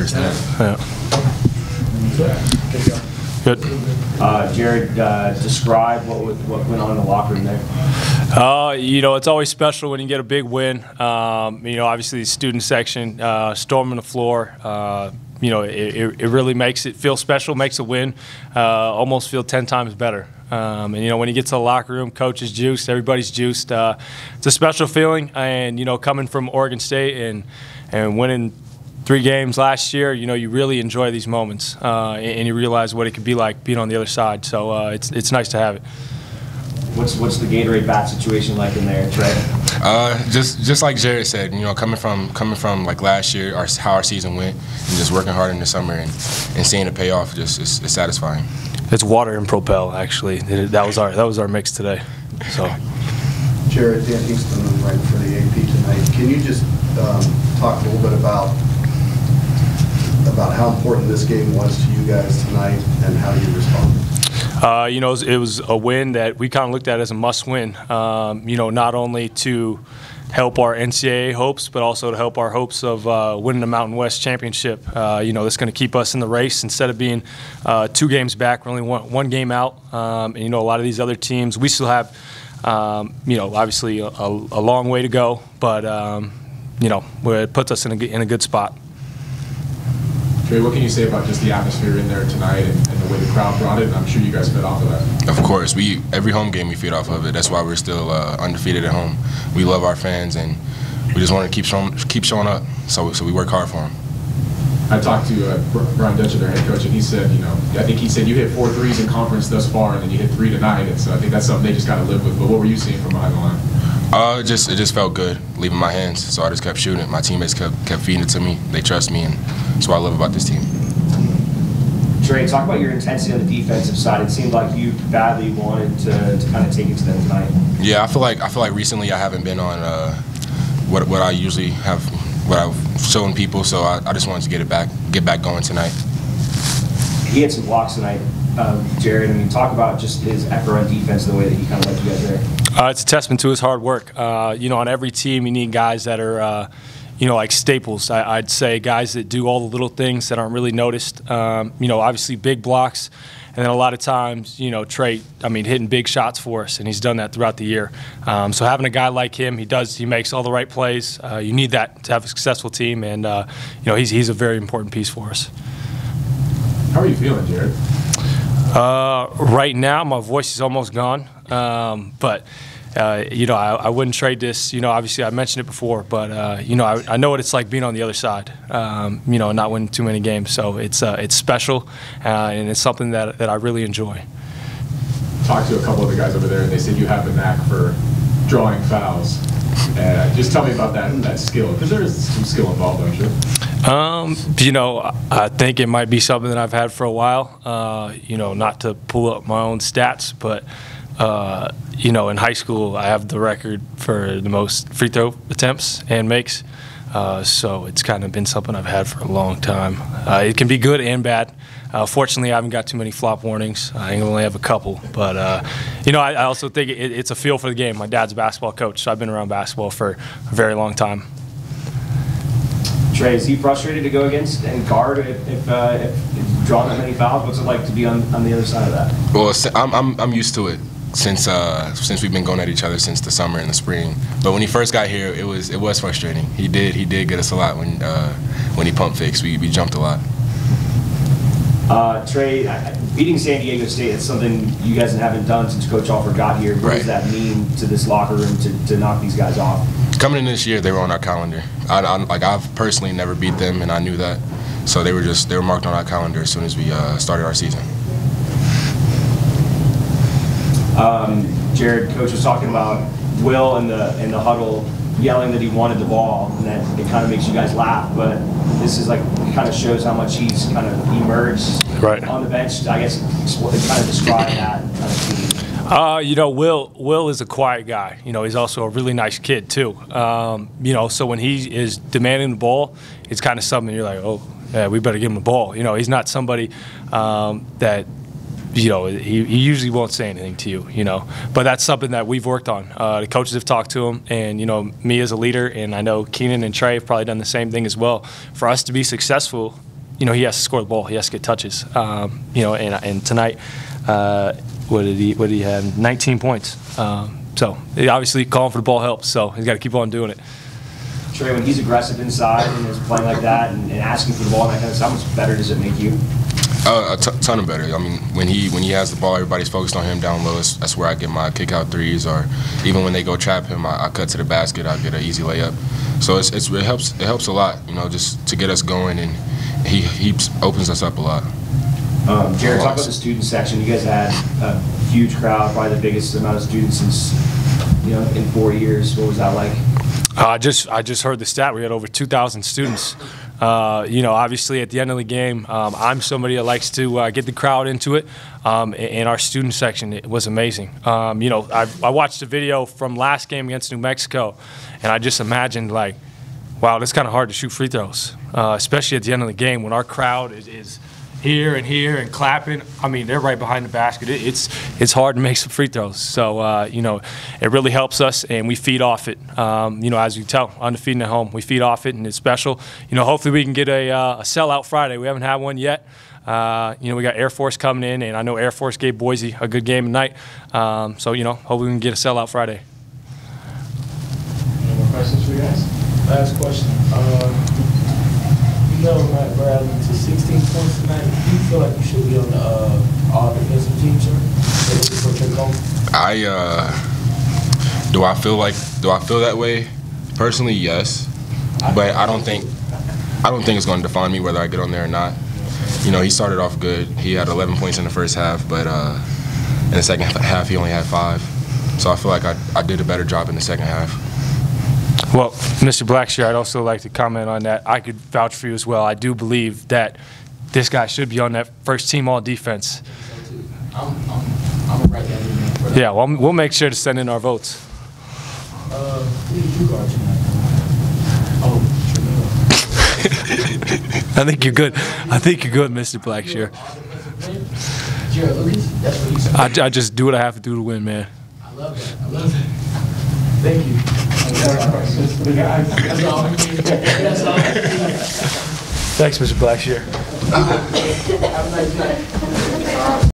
first half. Yeah. Good. Jarod, describe what went on in the locker room there. You know, it's always special when you get a big win. You know, obviously the student section, storming the floor. You know, it really makes it feel special, makes a win almost feel 10 times better. And, you know, when you get to the locker room, coach is juiced, everybody's juiced. It's a special feeling. And, you know, coming from Oregon State and winning 3 games last year, you know, you really enjoy these moments. And you realize what it could be like being on the other side. So it's nice to have it. What's the Gatorade bat situation like in there, Trey? Just like Jarod said, you know, coming from like last year, how our season went, and just working hard in the summer and seeing it pay off, just it's satisfying. It's water and Propel, actually. That was our mix today. So. Jarod, Dan Easton, right for the AP tonight. Can you just talk a little bit about how important this game was to you guys tonight and how you responded? You know, it was a win that we kind of looked at as a must-win. You know, not only to help our NCAA hopes, but also to help our hopes of winning the Mountain West Championship. You know, that's going to keep us in the race instead of being 2 games back. We're only one game out. And, you know, a lot of these other teams, we still have, you know, obviously a long way to go. But, you know, it puts us in a good spot. Trey, what can you say about just the atmosphere in there tonight and the way the crowd brought it? I'm sure you guys fed off of that. Of course, every home game we feed off of it. That's why we're still undefeated at home. We love our fans, and we just want to keep showing up. So we work hard for them. I talked to Brian Dutcher, their head coach, and he said, you know, I think he said you hit 4 threes in conference thus far, and then you hit 3 tonight. And so I think that's something they just got to live with. But what were you seeing from behind the line? It just felt good leaving my hands, so I just kept shooting. My teammates kept feeding it to me. They trust me, and that's what I love about this team. Trey, talk about your intensity on the defensive side. It seemed like you badly wanted to kind of take it to them tonight. Yeah, I feel like recently I haven't been on what I usually have, what I've shown people. So I just wanted to get back going tonight. He had some blocks tonight, Jarod. I mean, talk about just his effort on defense, the way that he kind of led you guys there. It's a testament to his hard work. You know, on every team, you need guys that are, you know, like staples. I'd say guys that do all the little things that aren't really noticed. You know, obviously big blocks, and then a lot of times, you know, Trey, I mean, hitting big shots for us, and he's done that throughout the year. So having a guy like him, he makes all the right plays. You need that to have a successful team, and you know, he's a very important piece for us. How are you feeling, Jarod? Right now, my voice is almost gone, but. You know, I wouldn't trade this. You know, obviously I mentioned it before, but you know, I know what it's like being on the other side. You know, not winning too many games. So it's special, and it's something that I really enjoy. Talked to a couple of the guys over there, and they said you have a knack for drawing fouls. Just tell me about that skill, because there is some skill involved, I'm sure. You know, I think it might be something that I've had for a while. You know, not to pull up my own stats, but. You know, in high school, I have the record for the most free throw attempts and makes. So it's kind of been something I've had for a long time. It can be good and bad. Fortunately, I haven't got too many flop warnings. I only have a couple. But, you know, I also think it's a feel for the game. My dad's a basketball coach, so I've been around basketball for a very long time. Trey, is he frustrated to go against and guard if drawing that many fouls? What's it like to be on the other side of that? Well, I'm used to it. Since we've been going at each other since the summer and the spring, but when he first got here, it was frustrating. He did get us a lot when he pump fakes. We jumped a lot. Trey, beating San Diego State, that's something you guys haven't done since Coach Alford got here. What does that mean to this locker room to knock these guys off? Coming in this year, they were on our calendar. I've personally never beat them, and I knew that. So they were marked on our calendar as soon as we started our season. Jarod, Coach was talking about Will in the huddle yelling that he wanted the ball, and that it kind of makes you guys laugh. But this is like, it kind of shows how much he's kind of emerged on the bench. I guess kind of describe that kind of team. You know, Will is a quiet guy. You know, he's also a really nice kid too. You know, so when he is demanding the ball, it's kind of something you're like, oh, yeah, we better give him the ball. You know, he's not somebody that. You know, he usually won't say anything to you, you know. But that's something that we've worked on. The coaches have talked to him, and, you know, me as a leader, and I know Keenan and Trey have probably done the same thing as well. For us to be successful, you know, he has to score the ball. He has to get touches. You know, and tonight, what did he have? 19 points. So obviously calling for the ball helps. So he's got to keep on doing it. Trey, when he's aggressive inside and is playing like that and asking for the ball and that kind of stuff, how much better does it make you? A ton of better. I mean, when he has the ball, everybody's focused on him down low. That's where I get my kick out threes, or even when they go trap him, I cut to the basket. I get an easy layup. So it helps a lot, you know, just to get us going, and he opens us up a lot. Jarod, talk about the student section. You guys had a huge crowd, probably the biggest amount of students since, you know, in 4 years. What was that like? I just heard the stat. We had over 2,000 students. You know, obviously at the end of the game, I'm somebody that likes to get the crowd into it. And our student section, it was amazing. You know, I watched the video from last game against New Mexico, and I just imagined, like, wow, it's kind of hard to shoot free throws, especially at the end of the game when our crowd is here and clapping. I mean, they're right behind the basket. It's hard to make some free throws. So, you know, it really helps us, and we feed off it. You know, as you tell, undefeated at home, we feed off it, and it's special. You know, hopefully we can get a sellout Friday. We haven't had one yet. You know, we got Air Force coming in, and I know Air Force gave Boise a good game tonight. So, you know, hopefully we can get a sellout Friday. Any more questions for you guys? Last question. You know, Matt Bradley to 16 points tonight. Do you feel like you should be on the all-defensive team, sir? For Tre Coleman? Do I feel that way? Personally, yes, but I don't think it's going to define me whether I get on there or not. You know, he started off good. He had 11 points in the first half, but in the second half he only had 5. So I feel like I did a better job in the second half. Well, Mr. Blackshear, I'd also like to comment on that. I could vouch for you as well. I do believe that this guy should be on that first team all defense. I'm right there for that. Yeah, well, we'll make sure to send in our votes. Who did you guard tonight? Oh, I think you're good. I think you're good, Mr. Blackshear. Jarod Lucas? That's what you said. I just do what I have to do to win, man. I love that. I love that. Thank you. That's all. That's all. Thanks, Mr. Blackshear. Have a nice night.